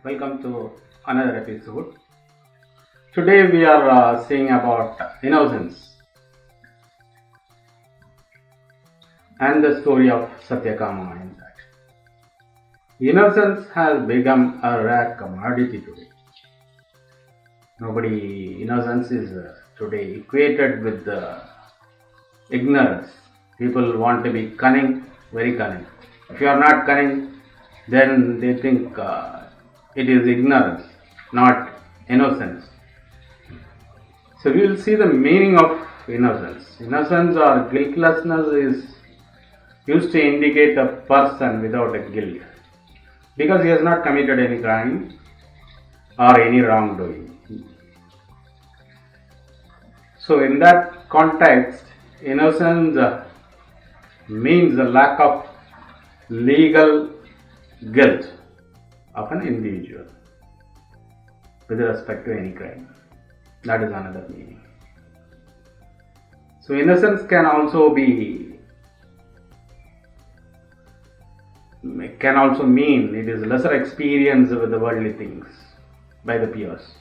Welcome to another episode. Today we are seeing about innocence and the story of Satyakama in that. Innocence has become a rare commodity today. Innocence is today equated with ignorance. People want to be cunning, very cunning. If you are not cunning, then they think it is ignorance, not innocence. So we will see the meaning of innocence. Innocence or guiltlessness is used to indicate a person without a guilt, because he has not committed any crime or any wrongdoing. So in that context, innocence means the lack of legal guilt of an individual with respect to any crime. That is another meaning. So innocence can also mean it is lesser experience with the worldly things by the peers,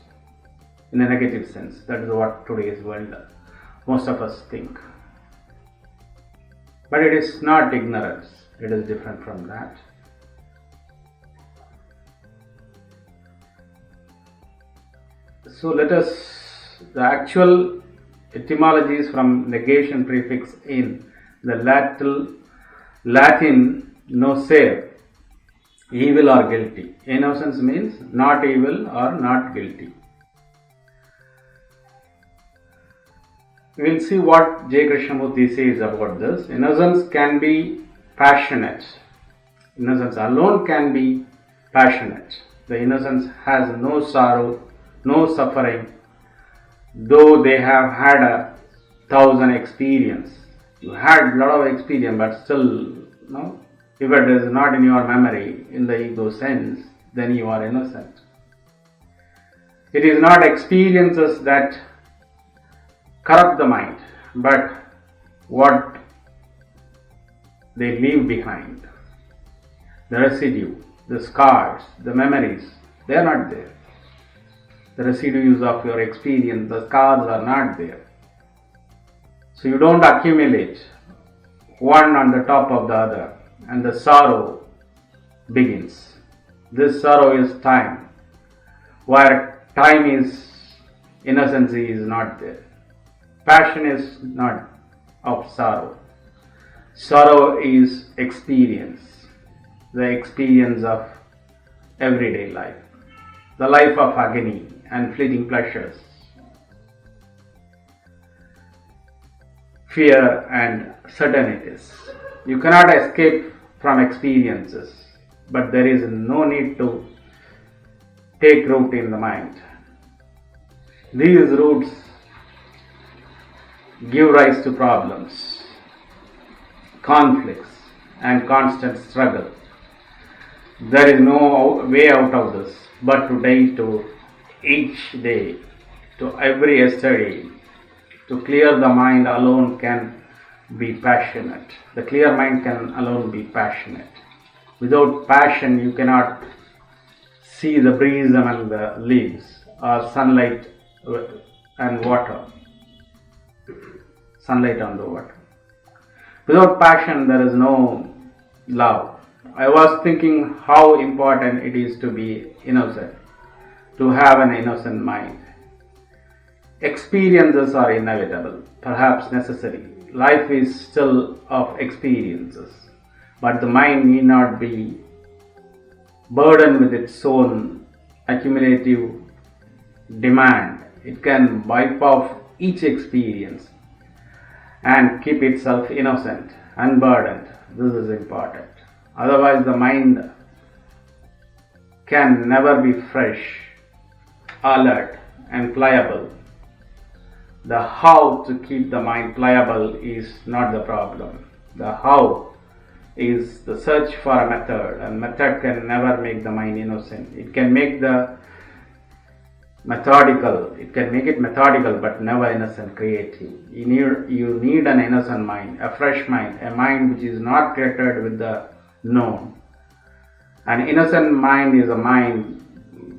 in a negative sense. That is what today's world most of us think. But it is not ignorance. It is different from that. So the actual etymologies from negation prefix in the Latin nocere, evil or guilty. Innocence means not evil or not guilty. We will see what J.Krishnamurti says about this. Innocence can be passionate. Innocence alone can be passionate. The innocence has no sorrow, no suffering, though they have had 1,000 experience. You had a lot of experience, but still, if it is not in your memory, in the ego sense, then you are innocent. It is not experiences that corrupt the mind, but what they leave behind. The residue, the scars, the memories, they are not there. The residues of your experience, the scars are not there. So you don't accumulate one on the top of the other, and the sorrow begins. This sorrow is time, where time is, innocence is not there. Passion is not of sorrow. Sorrow is experience, the experience of everyday life, the life of agony and fleeting pleasures, fear and certainties. You cannot escape from experiences, but there is no need to take root in the mind. These roots give rise to problems, conflicts, and constant struggle. There is no way out of this but to each day, to every yesterday, to clear the mind alone can be passionate. The clear mind can alone be passionate. Without passion, you cannot see the breeze among the leaves, or sunlight and water. Sunlight on the water. Without passion, there is no love. I was thinking how important it is to be innocent, to have an innocent mind. Experiences are inevitable, perhaps necessary. Life is still of experiences, but the mind need not be burdened with its own accumulative demand. It can wipe off each experience and keep itself innocent, unburdened. This is important. Otherwise, the mind can never be fresh, alert, and pliable. The how to keep the mind pliable is not the problem. The how is the search for a method, and method can never make the mind innocent. It can make it methodical, but never innocent, creative. You need an innocent mind, a fresh mind, a mind which is not cluttered with the known. An innocent mind is a mind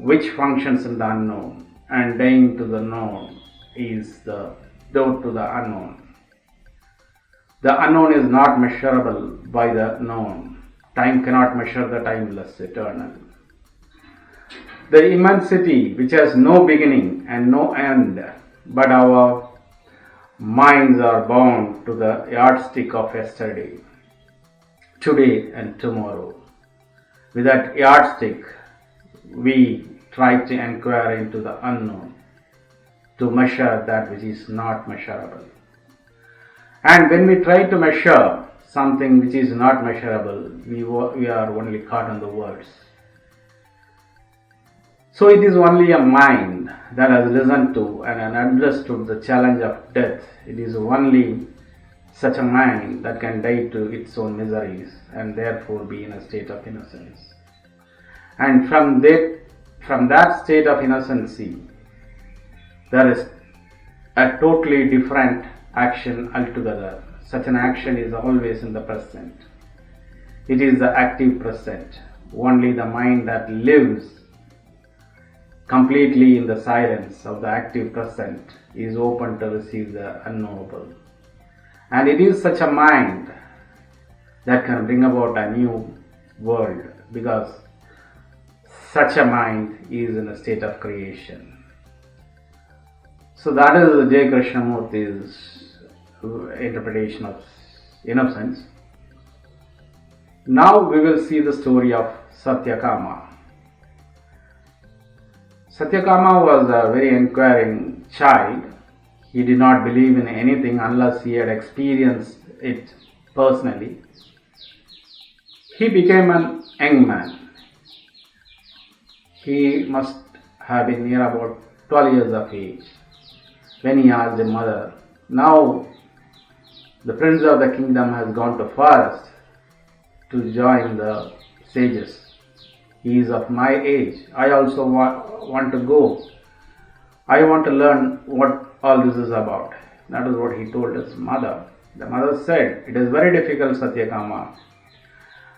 which functions in the unknown, and dying to the known is the door to the unknown. The unknown is not measurable by the known. Time cannot measure the timeless eternal. The immensity which has no beginning and no end, but our minds are bound to the yardstick of yesterday, today and tomorrow. With that yardstick, we try to inquire into the unknown, to measure that which is not measurable. And when we try to measure something which is not measurable, we are only caught in the words. So it is only a mind that has listened to and understood the challenge of death. It is only such a mind that can die to its own miseries and therefore be in a state of innocence. And from that state of innocency, there is a totally different action altogether. Such an action is always in the present. It is the active present. Only the mind that lives completely in the silence of the active present is open to receive the unknowable. And it is such a mind that can bring about a new world, because such a mind is in a state of creation. So that is J. Krishnamurti's interpretation of innocence. Now we will see the story of Satyakama. Satyakama was a very inquiring child. He did not believe in anything unless he had experienced it personally. He became a young man. He must have been near about 12 years of age when he asked his mother, "Now the prince of the kingdom has gone to forest to join the sages. He is of my age. I also want to go. I want to learn what all this is about." That is what he told his mother. The mother said, "It is very difficult, Satyakama,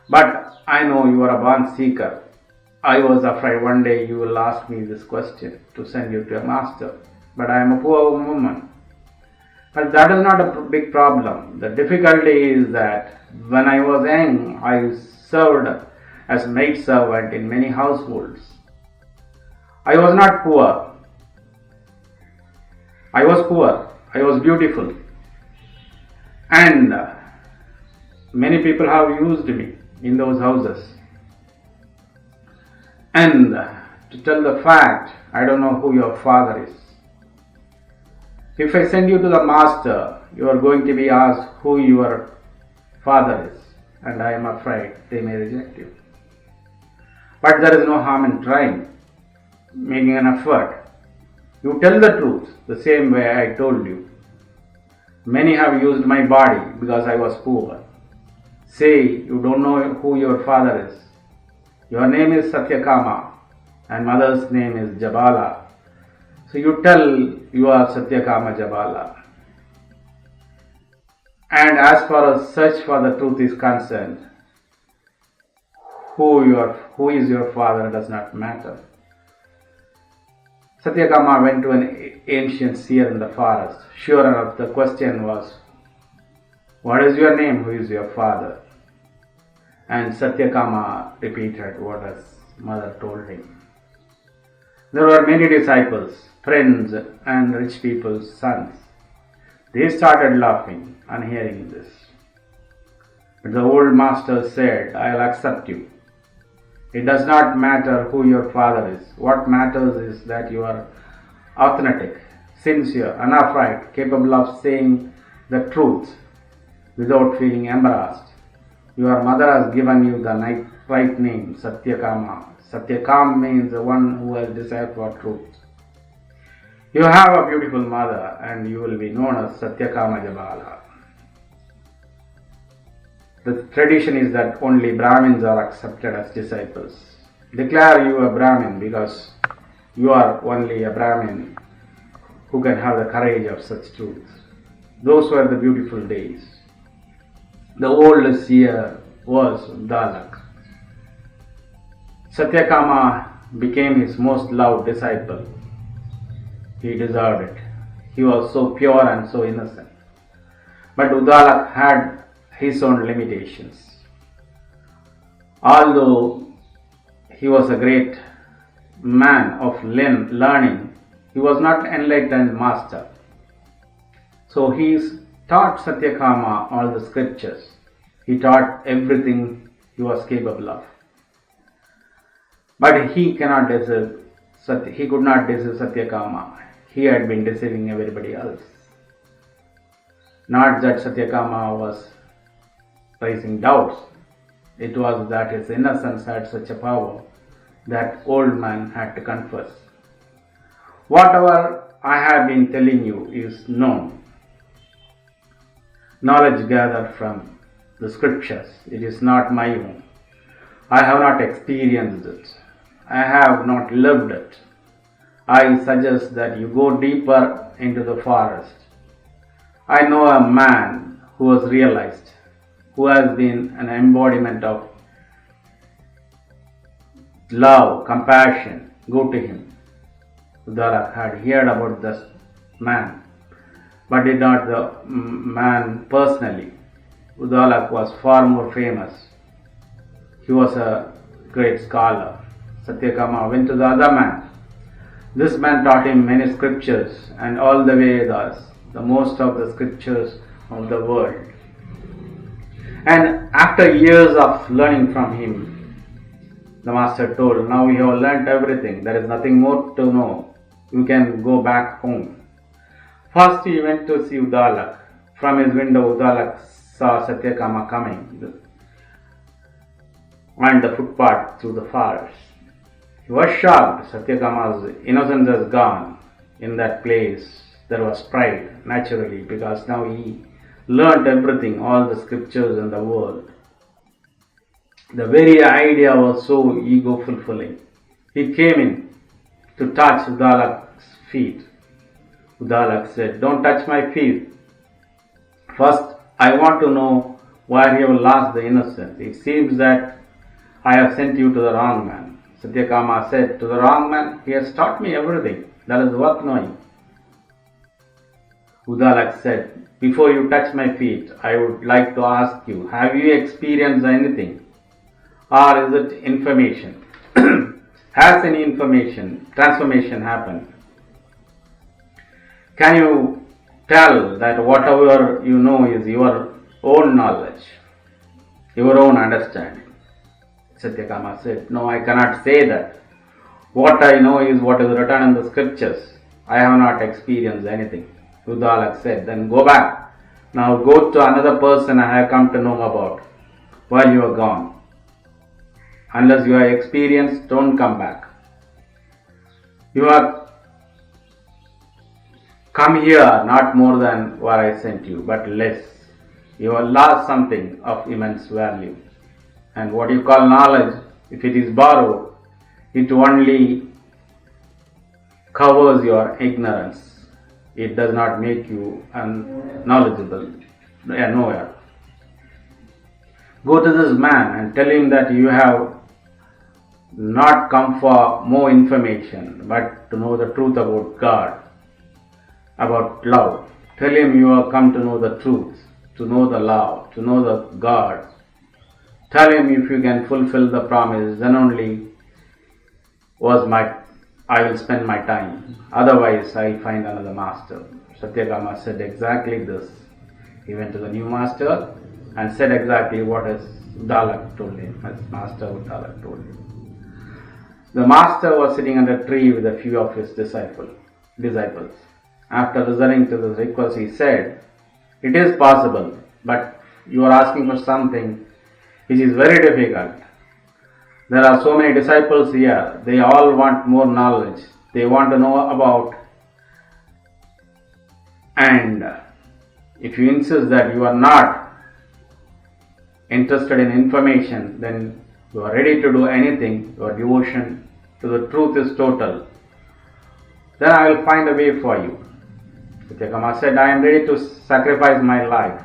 but I know you are a born seeker. I was afraid one day you will ask me this question to send you to a master, but I am a poor woman. But that is not a big problem. The difficulty is that when I was young, I served as maid servant in many households. I was not poor. I was poor. I was beautiful. And many people have used me in those houses. And to tell the fact, I don't know who your father is. If I send you to the master, you are going to be asked who your father is, and I am afraid they may reject you. But there is no harm in trying, making an effort. You tell the truth the same way I told you. Many have used my body because I was poor. Say you don't know who your father is. Your name is Satyakama and mother's name is Jabala. So you tell you are Satyakama Jabala. And as far as search for the truth is concerned, who is your father does not matter." Satyakama went to an ancient seer in the forest. Sure enough, the question was, "What is your name? Who is your father?" And Satyakama repeated what his mother told him. There were many disciples, friends and rich people's sons. They started laughing on hearing this. But the old master said, "I'll accept you. It does not matter who your father is. What matters is that you are authentic, sincere, unafraid, capable of saying the truth without feeling embarrassed. Your mother has given you the right name, Satyakama. Satyakam means the one who has desire for truth. You have a beautiful mother and you will be known as Satyakama Jabala." The tradition is that only Brahmins are accepted as disciples. Declare you a Brahmin because you are only a Brahmin who can have the courage of such truth. Those were the beautiful days. The old seer was Dalak. Satyakama became his most loved disciple. He deserved it. He was so pure and so innocent. But Udalak had his own limitations. Although he was a great man of learning, he was not enlightened master. So he taught Satyakama all the scriptures. He taught everything he was capable of. But he could not deceive Satyakama. He had been deceiving everybody else. Not that Satyakama was raising doubts. It was that his innocence had such a power that old man had to confess. Whatever I have been telling you is known. Knowledge gathered from the scriptures. It is not my own. I have not experienced it. I have not lived it. I suggest that you go deeper into the forest. I know a man who has realized, who has been an embodiment of love, compassion. Go to him. Udalak had heard about this man, but did not the man personally. Udalak was far more famous. He was a great scholar. Satyakama went to the other man. This man taught him many scriptures and all the Vedas, the most of the scriptures of the world. And after years of learning from him, the master told, now you have learnt everything. There is nothing more to know. You can go back home. First he went to see Udalak. From his window, Udalak saw Satyakama coming on the footpath through the forest. He was shocked. Satyakama's innocence was gone. In that place, there was pride, naturally, because now he learnt everything, all the scriptures in the world. The very idea was so ego-fulfilling. He came in to touch Udalak's feet. Udalak said, don't touch my feet. First, I want to know where you have lost the innocence. It seems that I have sent you to the wrong man. Satyakama said, to the wrong man? He has taught me everything. That is worth knowing. Udalak said, before you touch my feet, I would like to ask you, have you experienced anything? Or is it information? Has any transformation happened? Can you tell that whatever you know is your own knowledge, your own understanding? Satyakama said, no, I cannot say that. What I know is what is written in the scriptures. I have not experienced anything. Udalak said, then go back. Now go to another person I have come to know about while you are gone. Unless you have experienced, don't come back. You have come here not more than what I sent you, but less. You have lost something of immense value. And what you call knowledge, if it is borrowed, it only covers your ignorance. It does not make you knowledgeable, a knower. Go to this man and tell him that you have not come for more information, but to know the truth about God, about love. Tell him you have come to know the truth, to know the love, to know the God. Tell him if you can fulfill the promise, then only I will spend my time. Otherwise, I will find another master. Satyakama said exactly this. He went to the new master and said exactly what his Udalak told him, his master Udalak told him. The master was sitting under a tree with a few of his disciples. After listening to this request, he said, it is possible, but you are asking for something which is very difficult. There are so many disciples here. They all want more knowledge. They want to know about. And if you insist that you are not interested in information, then you are ready to do anything. Your devotion to the truth is total. Then I will find a way for you. Satyakama said, I am ready to sacrifice my life.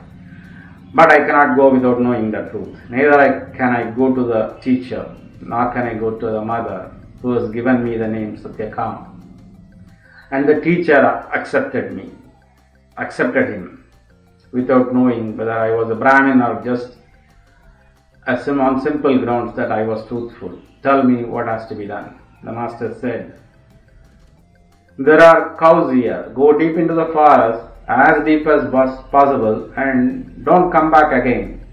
But I cannot go without knowing the truth. Neither can I go to the teacher, nor can I go to the mother, who has given me the name Satyakama. And the teacher accepted him, without knowing whether I was a Brahmin or just on simple grounds that I was truthful. Tell me what has to be done. The master said, there are cows here. Go deep into the forest, as deep as possible, and don't come back again.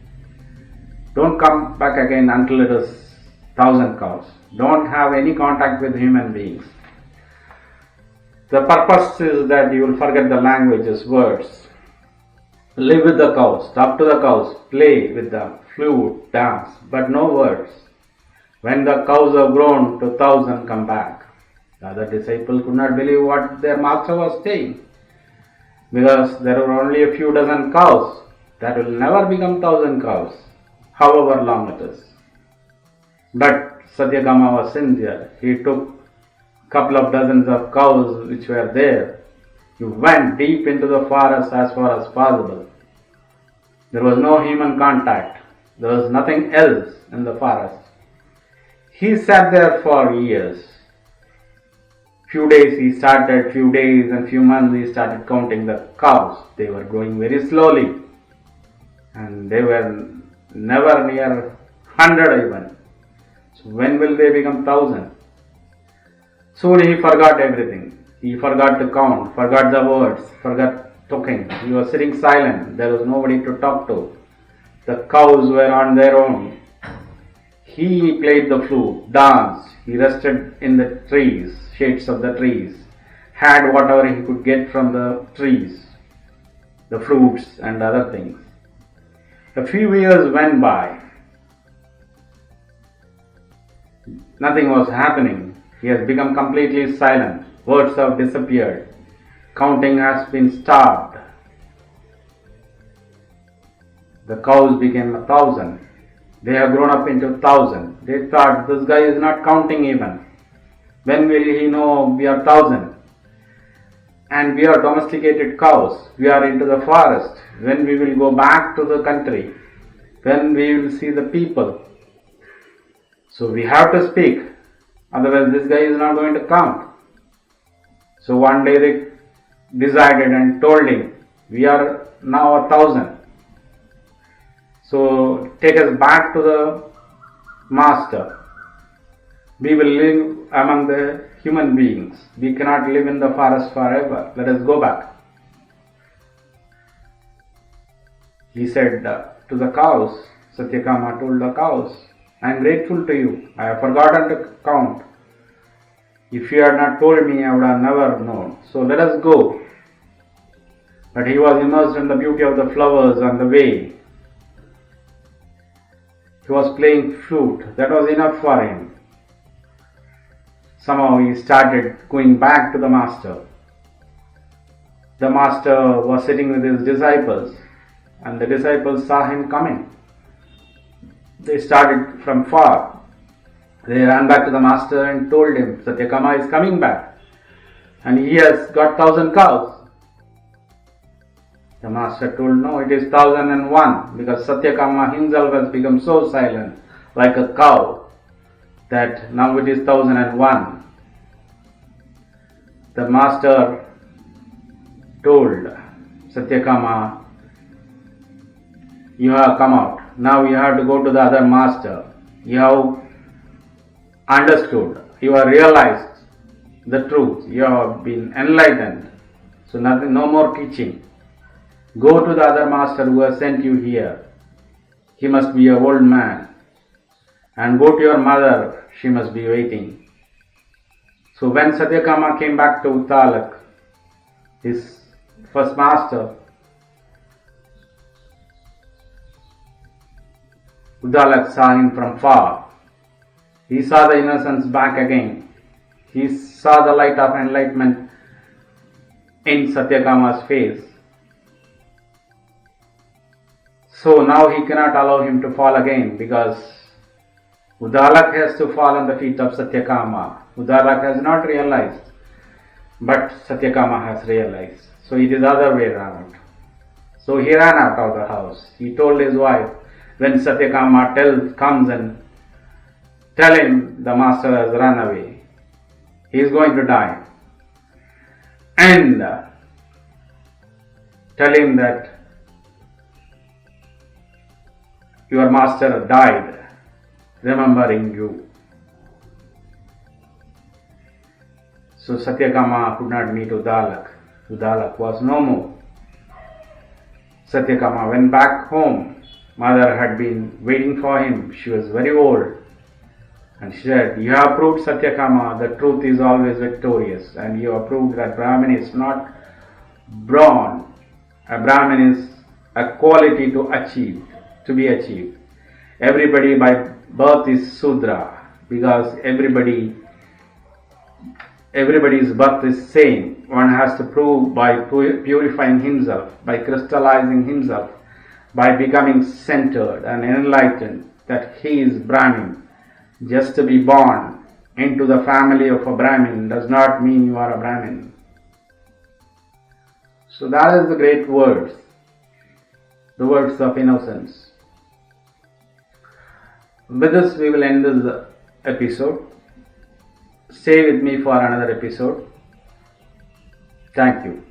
Don't come back again until it is 1,000 cows. Don't have any contact with human beings. The purpose is that you will forget the languages, words. Live with the cows, talk to the cows, play with them, flute, dance, but no words. When the cows have grown to 1,000, come back. The other disciples could not believe what their master was saying, because there were only a few dozen cows. That will never become 1,000 cows, however long it is. But Satyakama was sincere. He took a couple of dozens of cows which were there. He went deep into the forest as far as possible. There was no human contact. There was nothing else in the forest. He sat there for years. Few days and few months he started counting the cows. They were growing very slowly, and they were never near 100 even. So when will they become 1,000? Soon he forgot everything. He forgot to count, forgot the words, forgot talking. He was sitting silent. There was nobody to talk to. The cows were on their own. He played the flute, danced. He rested in the trees, shades of the trees, had whatever he could get from the trees, the fruits and other things. A few years went by. Nothing was happening. He has become completely silent. Words have disappeared. Counting has been stopped. The cows became 1,000. They have grown up into 1,000. They thought, this guy is not counting even. When will he know we are 1,000? And we are domesticated cows. We are into the forest. When we will go back to the country? When we will see the people? So we have to speak. Otherwise this guy is not going to count. So one day they decided and told him, we are now 1,000. So take us back to the master. We will live among the human beings. We cannot live in the forest forever. Let us go back. He said to the cows, Satyakama told the cows, I am grateful to you. I have forgotten to count. If you had not told me, I would have never known. So let us go. But he was immersed in the beauty of the flowers on the way. He was playing flute. That was enough for him. Somehow he started going back to the master. The master was sitting with his disciples, and the disciples saw him coming. They started from far. They ran back to the master and told him, Satyakama is coming back, and he has got 1,000 cows. The master told, no, it is 1,001, because Satyakama himself has become so silent, like a cow, that now it is 1,001. The master told Satyakama, you have come out. Now you have to go to the other master. You have understood. You have realized the truth. You have been enlightened. So nothing, no more teaching. Go to the other master who has sent you here. He must be an old man. And go to your mother. She must be waiting. So when Satyakama came back to Uttalak, his first master, Uttalak saw him from far. He saw the innocence back again. He saw the light of enlightenment in Satyakama's face. So now he cannot allow him to fall again, because Uttalak has to fall on the feet of Satyakama. Uttalak has not realized, but Satyakama has realized. So it is the other way around. So he ran out of the house. He told his wife, when Satyakama comes and tell him the master has run away. He is going to die. And tell him that your master died, remembering you. So Satyakama could not meet Udalak. Udalak was no more. Satyakama went back home. Mother had been waiting for him. She was very old. And she said, "You have proved, Satyakama, the truth is always victorious. And you have proved that Brahmin is not born. A Brahmin is a quality to be achieved. Everybody by birth is Sudra, because everybody's birth is same. One has to prove by purifying himself, by crystallizing himself, by becoming centered and enlightened, that he is Brahmin. Just to be born into the family of a Brahmin does not mean you are a Brahmin." So that is the great words, the words of innocence. With this, we will end this episode. Stay with me for another episode. Thank you.